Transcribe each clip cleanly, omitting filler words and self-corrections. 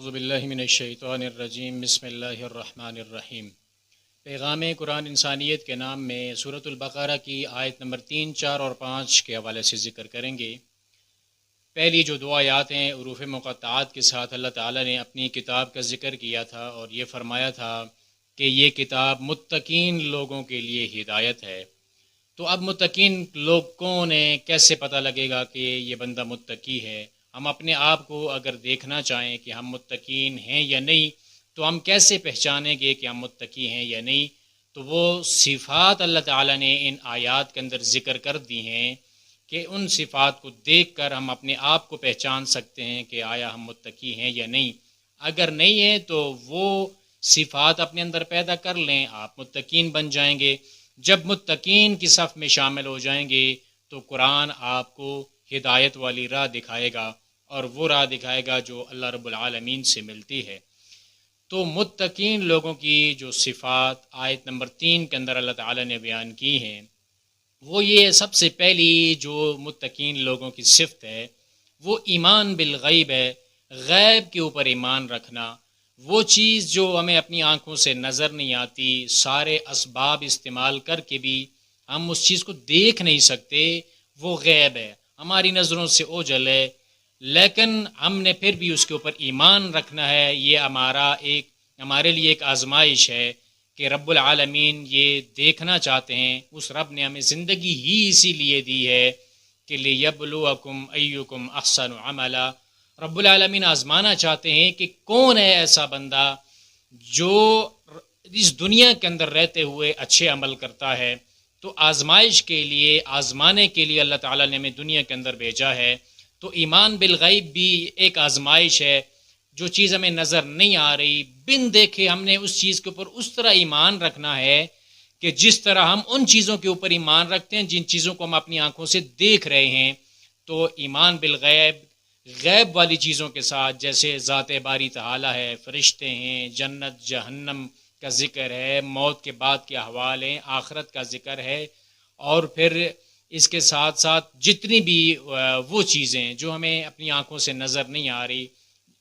اعوذ باللہ من الشیطان الرجیم بسم اللہ الرحمن الرحیم۔ پیغام قرآن انسانیت کے نام میں سورۃ البقرہ کی آیت نمبر 3، 4 اور 5 کے حوالے سے ذکر کریں گے۔ پہلی جو دو آیات ہیں حروف مقطعات کے ساتھ اللہ تعالیٰ نے اپنی کتاب کا ذکر کیا تھا اور یہ فرمایا تھا کہ یہ کتاب متقین لوگوں کے لیے ہدایت ہے۔ تو اب متقین لوگ کون ہیں، کیسے پتہ لگے گا کہ یہ بندہ متقی ہے؟ ہم اپنے آپ کو اگر دیکھنا چاہیں کہ ہم متقین ہیں یا نہیں، تو ہم کیسے پہچانیں گے کہ ہم متقی ہیں یا نہیں؟ تو وہ صفات اللہ تعالیٰ نے ان آیات کے اندر ذکر کر دی ہیں کہ ان صفات کو دیکھ کر ہم اپنے آپ کو پہچان سکتے ہیں کہ آیا ہم متقی ہیں یا نہیں۔ اگر نہیں ہیں تو وہ صفات اپنے اندر پیدا کر لیں، آپ متقین بن جائیں گے۔ جب متقین کی صف میں شامل ہو جائیں گے تو قرآن آپ کو ہدایت والی راہ دکھائے گا، اور وہ راہ دکھائے گا جو اللہ رب العالمین سے ملتی ہے۔ تو متقین لوگوں کی جو صفات آیت نمبر 3 کے اندر اللہ تعالیٰ نے بیان کی ہیں، وہ یہ سب سے پہلی جو متقین لوگوں کی صفت ہے وہ ایمان بالغیب ہے۔ غیب کے اوپر ایمان رکھنا، وہ چیز جو ہمیں اپنی آنکھوں سے نظر نہیں آتی، سارے اسباب استعمال کر کے بھی ہم اس چیز کو دیکھ نہیں سکتے، وہ غیب ہے، ہماری نظروں سے اوجھل ہے، لیکن ہم نے پھر بھی اس کے اوپر ایمان رکھنا ہے۔ یہ ہمارے لیے ایک آزمائش ہے کہ رب العالمین یہ دیکھنا چاہتے ہیں۔ اس رب نے ہمیں زندگی ہی اسی لیے دی ہے کہ لیبلوکم ایکم احسن عملا۔ رب العالمین آزمانا چاہتے ہیں کہ کون ہے ایسا بندہ جو اس دنیا کے اندر رہتے ہوئے اچھے عمل کرتا ہے۔ تو آزمائش کے لیے، آزمانے کے لیے اللہ تعالیٰ نے ہمیں دنیا کے اندر بھیجا ہے۔ تو ایمان بالغیب بھی ایک آزمائش ہے۔ جو چیز ہمیں نظر نہیں آ رہی، بن دیکھے ہم نے اس چیز کے اوپر اس طرح ایمان رکھنا ہے کہ جس طرح ہم ان چیزوں کے اوپر ایمان رکھتے ہیں جن چیزوں کو ہم اپنی آنکھوں سے دیکھ رہے ہیں۔ تو ایمان بالغیب، غیب والی چیزوں کے ساتھ، جیسے ذات باری تعالیٰ ہے، فرشتے ہیں، جنت جہنم کا ذکر ہے، موت کے بعد کے احوال ہیں، آخرت کا ذکر ہے، اور پھر اس کے ساتھ ساتھ جتنی بھی وہ چیزیں جو ہمیں اپنی آنکھوں سے نظر نہیں آ رہی،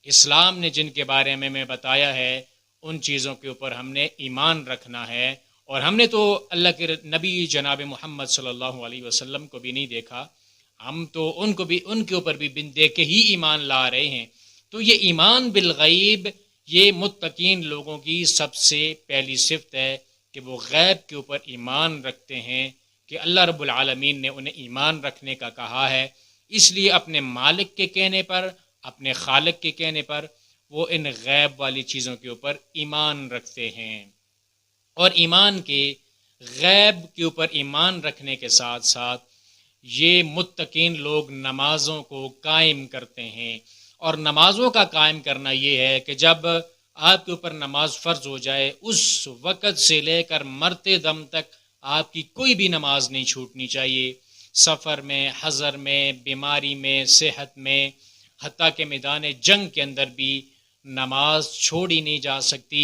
اسلام نے جن کے بارے میں بتایا ہے، ان چیزوں کے اوپر ہم نے ایمان رکھنا ہے۔ اور ہم نے تو اللہ کے نبی جناب محمد صلی اللہ علیہ وسلم کو بھی نہیں دیکھا، ہم تو ان کے اوپر بھی بن دیکھ کے ہی ایمان لا رہے ہیں۔ تو یہ ایمان بالغیب، یہ متقین لوگوں کی سب سے پہلی صفت ہے کہ وہ غیب کے اوپر ایمان رکھتے ہیں، کہ اللہ رب العالمین نے انہیں ایمان رکھنے کا کہا ہے، اس لیے اپنے مالک کے کہنے پر، اپنے خالق کے کہنے پر وہ ان غیب والی چیزوں کے اوپر ایمان رکھتے ہیں۔ اور ایمان کے غیب کے اوپر ایمان رکھنے کے ساتھ ساتھ یہ متقین لوگ نمازوں کو قائم کرتے ہیں۔ اور نمازوں کا قائم کرنا یہ ہے کہ جب آپ کے اوپر نماز فرض ہو جائے، اس وقت سے لے کر مرتے دم تک آپ کی کوئی بھی نماز نہیں چھوٹنی چاہیے۔ سفر میں، حضر میں، بیماری میں، صحت میں، حتیٰ کہ میدان جنگ کے اندر بھی نماز چھوڑی نہیں جا سکتی۔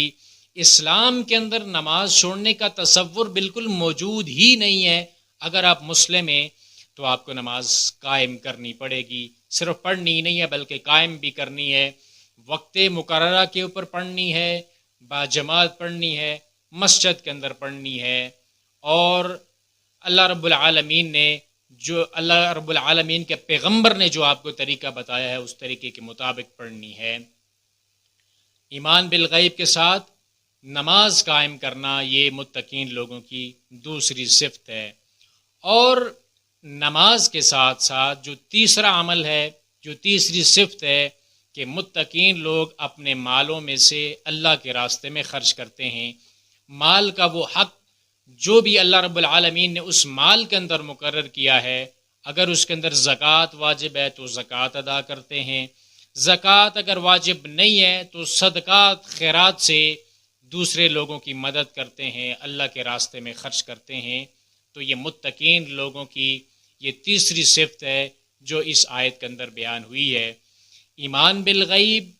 اسلام کے اندر نماز چھوڑنے کا تصور بالکل موجود ہی نہیں ہے۔ اگر آپ مسلم ہیں تو آپ کو نماز قائم کرنی پڑے گی، صرف پڑھنی ہی نہیں ہے بلکہ قائم بھی کرنی ہے، وقت مقررہ کے اوپر پڑھنی ہے، باجماعت پڑھنی ہے، مسجد کے اندر پڑھنی ہے، اور اللہ رب العالمین کے پیغمبر نے جو آپ کو طریقہ بتایا ہے اس طریقے کے مطابق پڑھنی ہے۔ ایمان بالغیب کے ساتھ نماز قائم کرنا یہ متقین لوگوں کی دوسری صفت ہے۔ اور نماز کے ساتھ ساتھ جو تیسرا عمل ہے، جو تیسری صفت ہے، کہ متقین لوگ اپنے مالوں میں سے اللہ کے راستے میں خرچ کرتے ہیں۔ مال کا وہ حق جو بھی اللہ رب العالمین نے اس مال کے اندر مقرر کیا ہے، اگر اس کے اندر زکوٰۃ واجب ہے تو زکوٰۃ ادا کرتے ہیں، زکوٰۃ اگر واجب نہیں ہے تو صدقات خیرات سے دوسرے لوگوں کی مدد کرتے ہیں، اللہ کے راستے میں خرچ کرتے ہیں۔ تو یہ متقین لوگوں کی یہ تیسری صفت ہے جو اس آیت کے اندر بیان ہوئی ہے۔ ایمان بالغیب،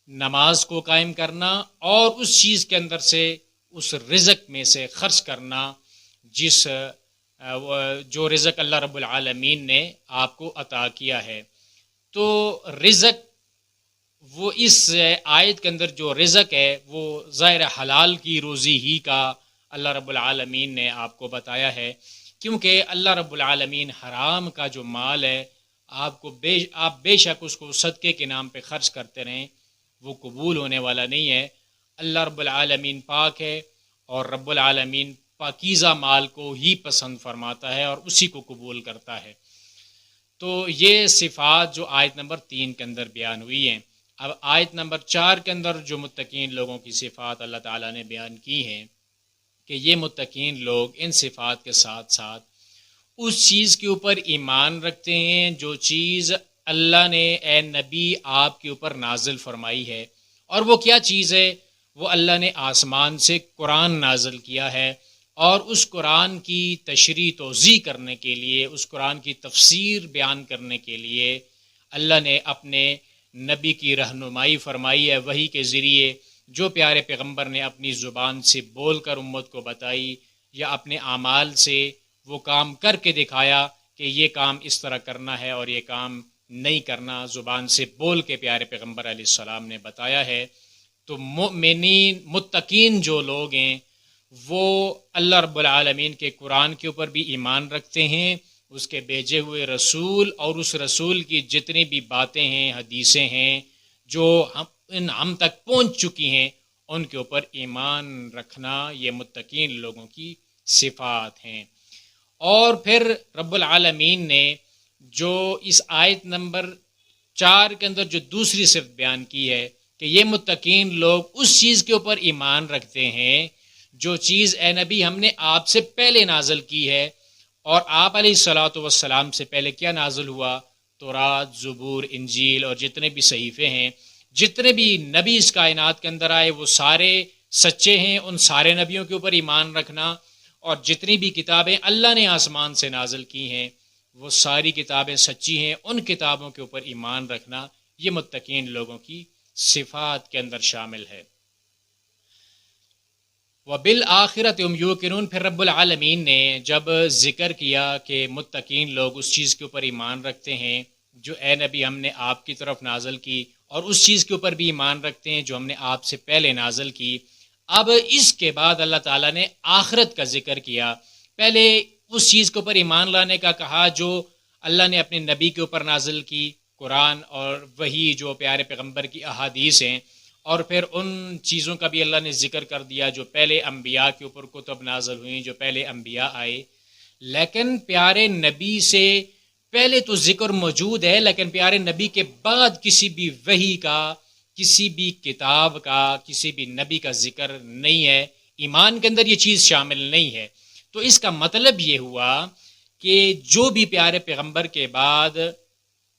نماز کو قائم کرنا، اور اس چیز کے اندر سے، اس رزق میں سے خرچ کرنا جو رزق اللہ رب العالمین نے آپ کو عطا کیا ہے۔ تو رزق وہ اس آیت کے اندر جو رزق ہے وہ ظاہر حلال کی روزی ہی کا اللہ رب العالمین نے آپ کو بتایا ہے، کیونکہ اللہ رب العالمین حرام کا جو مال ہے آپ بے شک اس کو صدقے کے نام پہ خرچ کرتے رہیں، وہ قبول ہونے والا نہیں ہے۔ اللہ رب العالمین پاک ہے، اور رب العالمین پاکیزہ مال کو ہی پسند فرماتا ہے اور اسی کو قبول کرتا ہے۔ تو یہ صفات جو آیت نمبر 3 کے اندر بیان ہوئی ہیں، اب آیت نمبر 4 کے اندر جو متقین لوگوں کی صفات اللہ تعالیٰ نے بیان کی ہیں کہ یہ متقین لوگ ان صفات کے ساتھ ساتھ اس چیز کے اوپر ایمان رکھتے ہیں جو چیز اللہ نے اے نبی آپ کے اوپر نازل فرمائی ہے۔ اور وہ کیا چیز ہے؟ وہ اللہ نے آسمان سے قرآن نازل کیا ہے، اور اس قرآن کی تشریح توضیح کرنے کے لیے، اس قرآن کی تفسیر بیان کرنے کے لیے اللہ نے اپنے نبی کی رہنمائی فرمائی ہے وحی کے ذریعے، جو پیارے پیغمبر نے اپنی زبان سے بول کر امت کو بتائی یا اپنے اعمال سے وہ کام کر کے دکھایا کہ یہ کام اس طرح کرنا ہے اور یہ کام نہیں کرنا، زبان سے بول کے پیارے پیغمبر علیہ السلام نے بتایا ہے۔ تو مؤمنین متقین جو لوگ ہیں وہ اللہ رب العالمین کے قرآن کے اوپر بھی ایمان رکھتے ہیں، اس کے بھیجے ہوئے رسول اور اس رسول کی جتنی بھی باتیں ہیں، حدیثیں ہیں جو ہم تک پہنچ چکی ہیں، ان کے اوپر ایمان رکھنا یہ متقین لوگوں کی صفات ہیں۔ اور پھر رب العالمین نے جو اس آیت نمبر 4 کے اندر جو دوسری صفت بیان کی ہے کہ یہ متقین لوگ اس چیز کے اوپر ایمان رکھتے ہیں جو چیز اے نبی ہم نے آپ سے پہلے نازل کی ہے، اور آپ علیہ الصلوۃ والسلام سے پہلے کیا نازل ہوا؟ تورات، زبور، انجیل اور جتنے بھی صحیفے ہیں، جتنے بھی نبی اس کائنات کے اندر آئے وہ سارے سچے ہیں، ان سارے نبیوں کے اوپر ایمان رکھنا، اور جتنی بھی کتابیں اللہ نے آسمان سے نازل کی ہیں وہ ساری کتابیں سچی ہیں، ان کتابوں کے اوپر ایمان رکھنا یہ متقین لوگوں کی صفات کے اندر شامل ہے۔ وَبِالْآخِرَةِ هُمْ يُوقِنُونَ، پھر رب العالمین نے جب ذکر کیا کہ متقین لوگ اس چیز کے اوپر ایمان رکھتے ہیں جو اے نبی ہم نے آپ کی طرف نازل کی، اور اس چیز کے اوپر بھی ایمان رکھتے ہیں جو ہم نے آپ سے پہلے نازل کی، اب اس کے بعد اللہ تعالیٰ نے آخرت کا ذکر کیا۔ پہلے اس چیز کے اوپر ایمان لانے کا کہا جو اللہ نے اپنے نبی کے اوپر نازل کی، قرآن اور وہی جو پیارے پیغمبر کی احادیث ہیں، اور پھر ان چیزوں کا بھی اللہ نے ذکر کر دیا جو پہلے انبیاء کے اوپر کتب نازل ہوئیں، جو پہلے انبیاء آئے۔ لیکن پیارے نبی سے پہلے تو ذکر موجود ہے، لیکن پیارے نبی کے بعد کسی بھی وحی کا، کسی بھی کتاب کا، کسی بھی نبی کا ذکر نہیں ہے، ایمان کے اندر یہ چیز شامل نہیں ہے۔ تو اس کا مطلب یہ ہوا کہ جو بھی پیارے پیغمبر کے بعد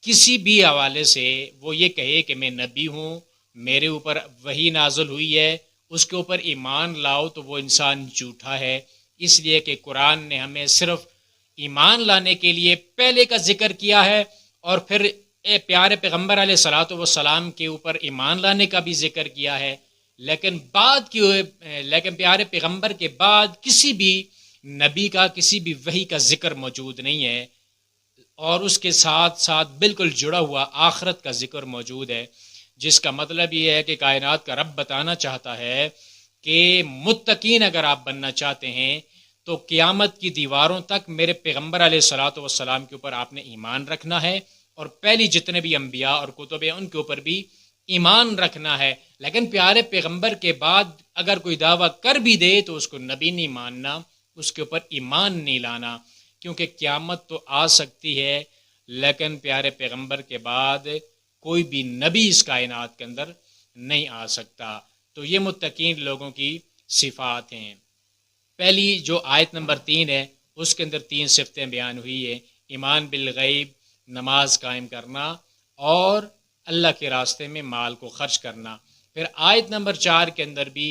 کسی بھی حوالے سے وہ یہ کہے کہ میں نبی ہوں، میرے اوپر وحی نازل ہوئی ہے، اس کے اوپر ایمان لاؤ، تو وہ انسان جھوٹا ہے، اس لیے کہ قرآن نے ہمیں صرف ایمان لانے کے لیے پہلے کا ذکر کیا ہے، اور پھر پیارے پیغمبر علیہ الصلوۃ والسلام کے اوپر ایمان لانے کا بھی ذکر کیا ہے، لیکن پیارے پیغمبر کے بعد کسی بھی نبی کا، کسی بھی وحی کا ذکر موجود نہیں ہے، اور اس کے ساتھ ساتھ بالکل جڑا ہوا آخرت کا ذکر موجود ہے، جس کا مطلب یہ ہے کہ کائنات کا رب بتانا چاہتا ہے کہ متقین اگر آپ بننا چاہتے ہیں تو قیامت کی دیواروں تک میرے پیغمبر علیہ الصلوۃ والسلام کے اوپر آپ نے ایمان رکھنا ہے، اور پہلی جتنے بھی انبیاء اور کتب ہیں ان کے اوپر بھی ایمان رکھنا ہے۔ لیکن پیارے پیغمبر کے بعد اگر کوئی دعویٰ کر بھی دے تو اس کو نبی نہیں ماننا، اس کے اوپر ایمان نہیں لانا، کیونکہ قیامت تو آ سکتی ہے لیکن پیارے پیغمبر کے بعد کوئی بھی نبی اس کائنات کے اندر نہیں آ سکتا۔ تو یہ متقین لوگوں کی صفات ہیں۔ پہلی جو آیت نمبر 3 ہے اس کے اندر 3 صفتیں بیان ہوئی ہیں: ایمان بالغیب، نماز قائم کرنا، اور اللہ کے راستے میں مال کو خرچ کرنا۔ پھر آیت نمبر 4 کے اندر بھی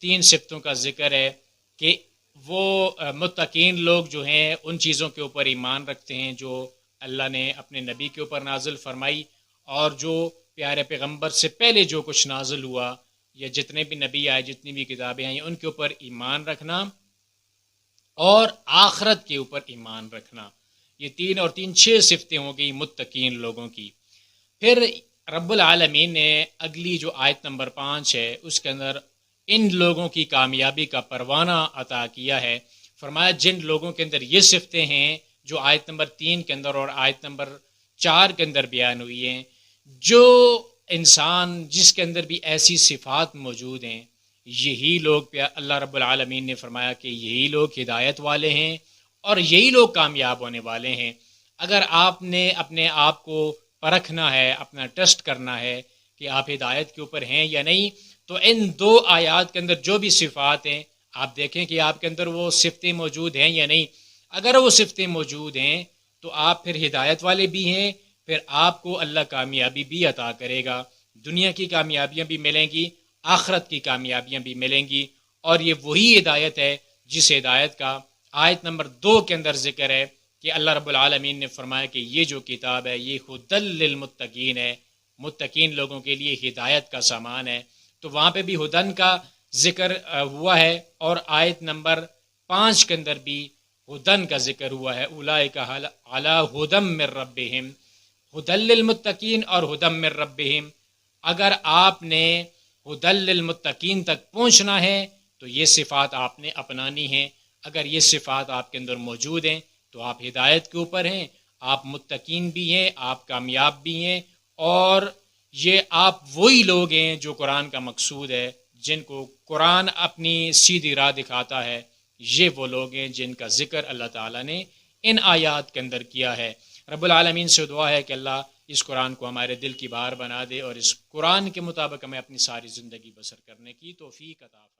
3 صفتوں کا ذکر ہے کہ وہ متقین لوگ جو ہیں ان چیزوں کے اوپر ایمان رکھتے ہیں جو اللہ نے اپنے نبی کے اوپر نازل فرمائی، اور جو پیارے پیغمبر سے پہلے جو کچھ نازل ہوا یا جتنے بھی نبی آئے، جتنی بھی کتابیں آئیں، ان کے اوپر ایمان رکھنا اور آخرت کے اوپر ایمان رکھنا۔ یہ 3 اور 3 6 صفتیں ہو گئی متقین لوگوں کی۔ پھر رب العالمین نے اگلی جو آیت نمبر 5 ہے اس کے اندر ان لوگوں کی کامیابی کا پروانہ عطا کیا ہے. فرمایا جن لوگوں کے اندر یہ صفتیں ہیں جو آیت نمبر 3 کے اندر اور آیت نمبر 4 کے اندر بیان ہوئی ہیں، جو انسان جس کے اندر بھی ایسی صفات موجود ہیں، یہی لوگ اللہ رب العالمین نے فرمایا کہ یہی لوگ ہدایت والے ہیں اور یہی لوگ کامیاب ہونے والے ہیں. اگر آپ نے اپنے آپ کو پرکھنا ہے، اپنا ٹیسٹ کرنا ہے کہ آپ ہدایت کے اوپر ہیں یا نہیں، تو ان 2 آیات کے اندر جو بھی صفات ہیں آپ دیکھیں کہ آپ کے اندر وہ صفتیں موجود ہیں یا نہیں. اگر وہ صفتیں موجود ہیں تو آپ پھر ہدایت والے بھی ہیں، پھر آپ کو اللہ کامیابی بھی عطا کرے گا، دنیا کی کامیابیاں بھی ملیں گی، آخرت کی کامیابیاں بھی ملیں گی. اور یہ وہی ہدایت ہے جس ہدایت کا آیت نمبر 2 کے اندر ذکر ہے کہ اللہ رب العالمین نے فرمایا کہ یہ جو کتاب ہے یہ ہدی للمتقین ہے، متقین لوگوں کے لیے ہدایت کا سامان ہے. تو وہاں پہ بھی ہدن کا ذکر ہوا ہے اور آیت نمبر 5 کے اندر بھی ہدن کا ذکر ہوا ہے. اولئک علی ہدی من ربہم، ہدی للمتقین اور ہدی من ربہم. اگر آپ نے ہدی للمتقین تک پہنچنا ہے تو یہ صفات آپ نے اپنانی ہیں. اگر یہ صفات آپ کے اندر موجود ہیں تو آپ ہدایت کے اوپر ہیں، آپ متقین بھی ہیں، آپ کامیاب بھی ہیں. اور یہ آپ وہی لوگ ہیں جو قرآن کا مقصود ہے، جن کو قرآن اپنی سیدھی راہ دکھاتا ہے. یہ وہ لوگ ہیں جن کا ذکر اللہ تعالیٰ نے ان آیات کے اندر کیا ہے. رب العالمین سے دعا ہے کہ اللہ اس قرآن کو ہمارے دل کی بہار بنا دے اور اس قرآن کے مطابق ہمیں اپنی ساری زندگی بسر کرنے کی توفیق عطا فرمائے.